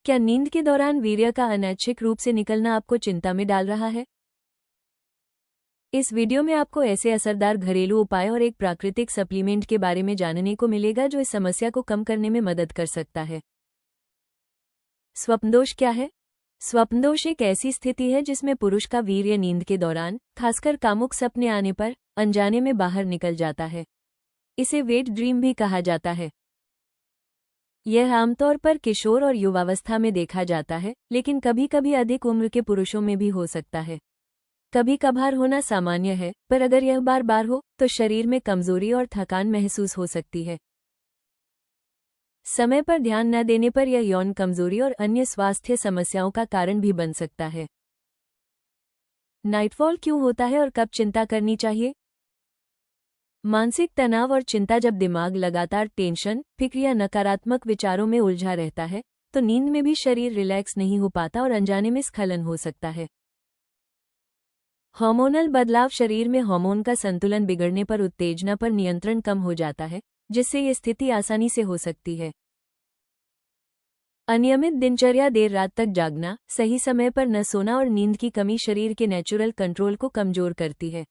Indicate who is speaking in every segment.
Speaker 1: क्या नींद के दौरान वीर्य का अनैच्छिक रूप से निकलना आपको चिंता में डाल रहा है? इस वीडियो में आपको ऐसे असरदार घरेलू उपाय और एक प्राकृतिक सप्लीमेंट के बारे में जानने को मिलेगा जो इस समस्या को कम करने में मदद कर सकता है। स्वप्नदोष क्या है? स्वप्नदोष एक ऐसी स्थिति है जिसमें पुरुष का वीर्य नींद के दौरान, खासकर कामुक सपने आने पर, अनजाने में बाहर निकल जाता है। इसे वेट ड्रीम भी कहा जाता है। यह आमतौर पर किशोर और युवावस्था में देखा जाता है, लेकिन कभी कभी अधिक उम्र के पुरुषों में भी हो सकता है। कभी कभार होना सामान्य है, पर अगर यह बार बार हो तो शरीर में कमजोरी और थकान महसूस हो सकती है। समय पर ध्यान न देने पर यह यौन कमजोरी और अन्य स्वास्थ्य समस्याओं का कारण भी बन सकता है। नाइटफॉल क्यों होता है और कब चिंता करनी चाहिए? मानसिक तनाव और चिंता जब दिमाग लगातार टेंशन, फिक्र या नकारात्मक विचारों में उलझा रहता है, तो नींद में भी शरीर रिलैक्स नहीं हो पाता और अनजाने में स्खलन हो सकता है। हार्मोनल बदलाव शरीर में हार्मोन का संतुलन बिगड़ने पर उत्तेजना पर नियंत्रण कम हो जाता है, जिससे ये स्थिति आसानी से हो सकती है। अनियमित दिनचर्या, देर रात तक जागना, सही समय पर न सोना और नींद की कमी शरीर के नेचुरल कंट्रोल को कमजोर करती है।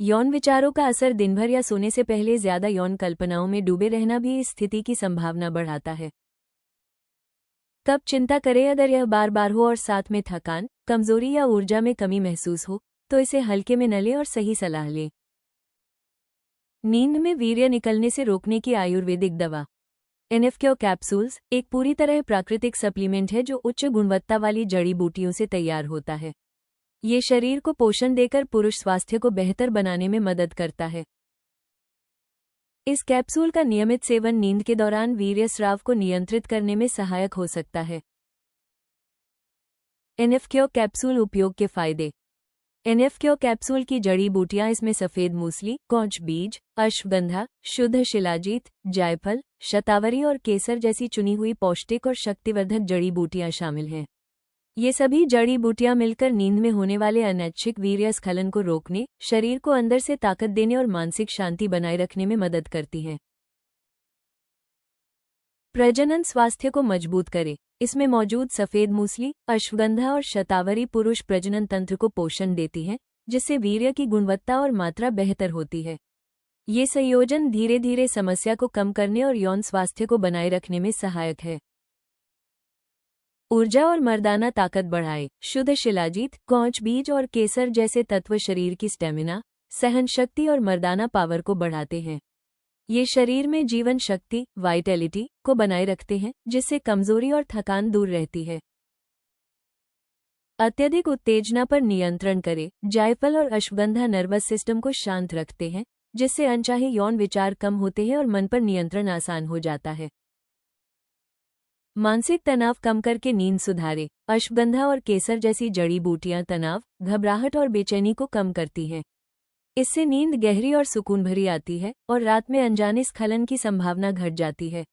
Speaker 1: यौन विचारों का असर, दिन भर या सोने से पहले ज्यादा यौन कल्पनाओं में डूबे रहना भी इस स्थिति की संभावना बढ़ाता है। कब चिंता करें? अगर यह बार बार हो और साथ में थकान, कमजोरी या ऊर्जा में कमी महसूस हो, तो इसे हल्के में न लें और सही सलाह लें। नींद में वीर्य निकलने से रोकने की आयुर्वेदिक दवा। एनेफक्योर कैप्सूल्स एक पूरी तरह प्राकृतिक सप्लीमेंट है जो उच्च गुणवत्ता वाली जड़ी बूटियों से तैयार होता है। ये शरीर को पोषण देकर पुरुष स्वास्थ्य को बेहतर बनाने में मदद करता है। इस कैप्सूल का नियमित सेवन नींद के दौरान वीर्य स्राव को नियंत्रित करने में सहायक हो सकता है। एनेफक्योर कैप्सूल उपयोग के फायदे। एनेफक्योर कैप्सूल की जड़ी बूटियां, इसमें सफेद मूसली, कौच बीज, अश्वगंधा, शुद्ध शिलाजीत, जायफल, शतावरी और केसर जैसी चुनी हुई पौष्टिक और शक्तिवर्धक जड़ी बूटियां शामिल हैं। ये सभी जड़ी बूटियां मिलकर नींद में होने वाले अनैच्छिक वीर्य स्खलन को रोकने, शरीर को अंदर से ताकत देने और मानसिक शांति बनाए रखने में मदद करती हैं। प्रजनन स्वास्थ्य को मजबूत करे। इसमें मौजूद सफेद मूसली, अश्वगंधा और शतावरी पुरुष प्रजनन तंत्र को पोषण देती हैं, जिससे वीर्य की गुणवत्ता और मात्रा बेहतर होती है। ये संयोजन धीरे धीरे समस्या को कम करने और यौन स्वास्थ्य को बनाए रखने में सहायक है। ऊर्जा और मर्दाना ताकत बढ़ाए। शुद्ध शिलाजीत, कौच बीज और केसर जैसे तत्व शरीर की स्टेमिना, सहन शक्ति और मर्दाना पावर को बढ़ाते हैं। ये शरीर में जीवन शक्ति, वाइटैलिटी को बनाए रखते हैं, जिससे कमजोरी और थकान दूर रहती है। अत्यधिक उत्तेजना पर नियंत्रण करे। जायफल और अश्वगंधा नर्वस सिस्टम को शांत रखते हैं, जिससे अनचाहे यौन विचार कम होते हैं और मन पर नियंत्रण आसान हो जाता है। मानसिक तनाव कम करके नींद सुधारे। अश्वगंधा और केसर जैसी जड़ी बूटियां तनाव, घबराहट और बेचैनी को कम करती हैं। इससे नींद गहरी और सुकून भरी आती है और रात में अनजाने स्खलन की संभावना घट जाती है।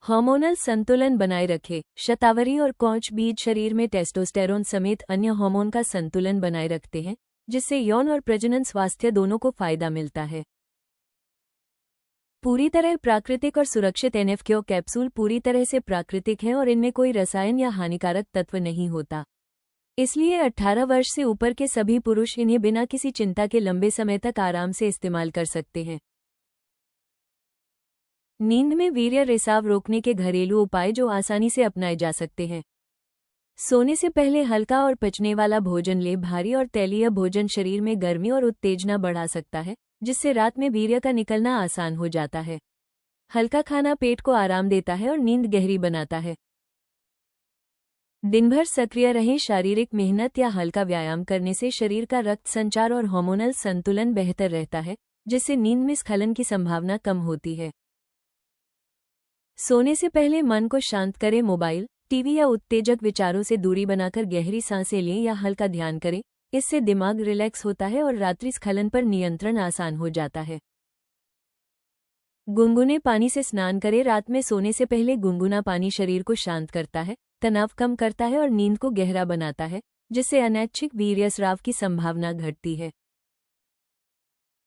Speaker 1: हार्मोनल संतुलन बनाए रखे। शतावरी और कौच बीज शरीर में टेस्टोस्टेरोन समेत अन्य हार्मोन का संतुलन बनाए रखते हैं, जिससे यौन और प्रजनन स्वास्थ्य दोनों को फायदा मिलता है। पूरी तरह प्राकृतिक और सुरक्षित एनेफक्योर कैप्सूल पूरी तरह से प्राकृतिक है और इनमें कोई रसायन या हानिकारक तत्व नहीं होता। इसलिए 18 वर्ष से ऊपर के सभी पुरुष इन्हें बिना किसी चिंता के लंबे समय तक आराम से इस्तेमाल कर सकते हैं। नींद में वीर्य रिसाव रोकने के घरेलू उपाय जो आसानी से अपनाए जा सकते हैं। सोने से पहले हल्का और पचने वाला भोजन ले। भारी और तैलीय भोजन शरीर में गर्मी और उत्तेजना बढ़ा सकता है, जिससे रात में वीर्य का निकलना आसान हो जाता है। हल्का खाना पेट को आराम देता है और नींद गहरी बनाता है। दिन भर सक्रिय रहें। शारीरिक मेहनत या हल्का व्यायाम करने से शरीर का रक्त संचार और हार्मोनल संतुलन बेहतर रहता है, जिससे नींद में स्खलन की संभावना कम होती है। सोने से पहले मन को शांत करें। मोबाइल, टीवी या उत्तेजक विचारों से दूरी बनाकर गहरी सांसें लें या हल्का ध्यान करें। इससे दिमाग रिलैक्स होता है और रात्रि स्खलन पर नियंत्रण आसान हो जाता है। गुनगुने पानी से स्नान करें। रात में सोने से पहले गुनगुना पानी शरीर को शांत करता है, तनाव कम करता है और नींद को गहरा बनाता है, जिससे अनैच्छिक वीर्य स्राव की संभावना घटती है।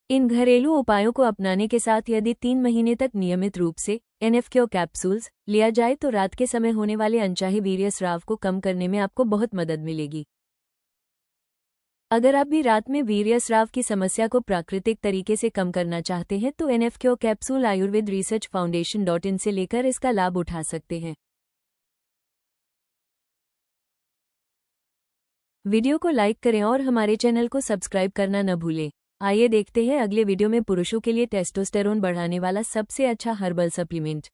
Speaker 1: इन घरेलू उपायों को अपनाने के साथ यदि 3 महीने तक नियमित रूप से NF-Cure कैप्सूल्स लिया जाए तो रात के समय होने वाले अनचाहे वीर्य स्राव को कम करने में आपको बहुत मदद मिलेगी। अगर आप भी रात में वीर्य स्राव की समस्या को प्राकृतिक तरीके से कम करना चाहते हैं तो NF-Cure कैप्सूल आयुर्वेद रिसर्च फाउंडेशन.in से लेकर इसका लाभ उठा सकते हैं। वीडियो को लाइक करें और हमारे चैनल को सब्सक्राइब करना न भूलें। आइए देखते हैं अगले वीडियो में पुरुषों के लिए टेस्टोस्टेरोन बढ़ाने वाला सबसे अच्छा हर्बल सप्लीमेंट।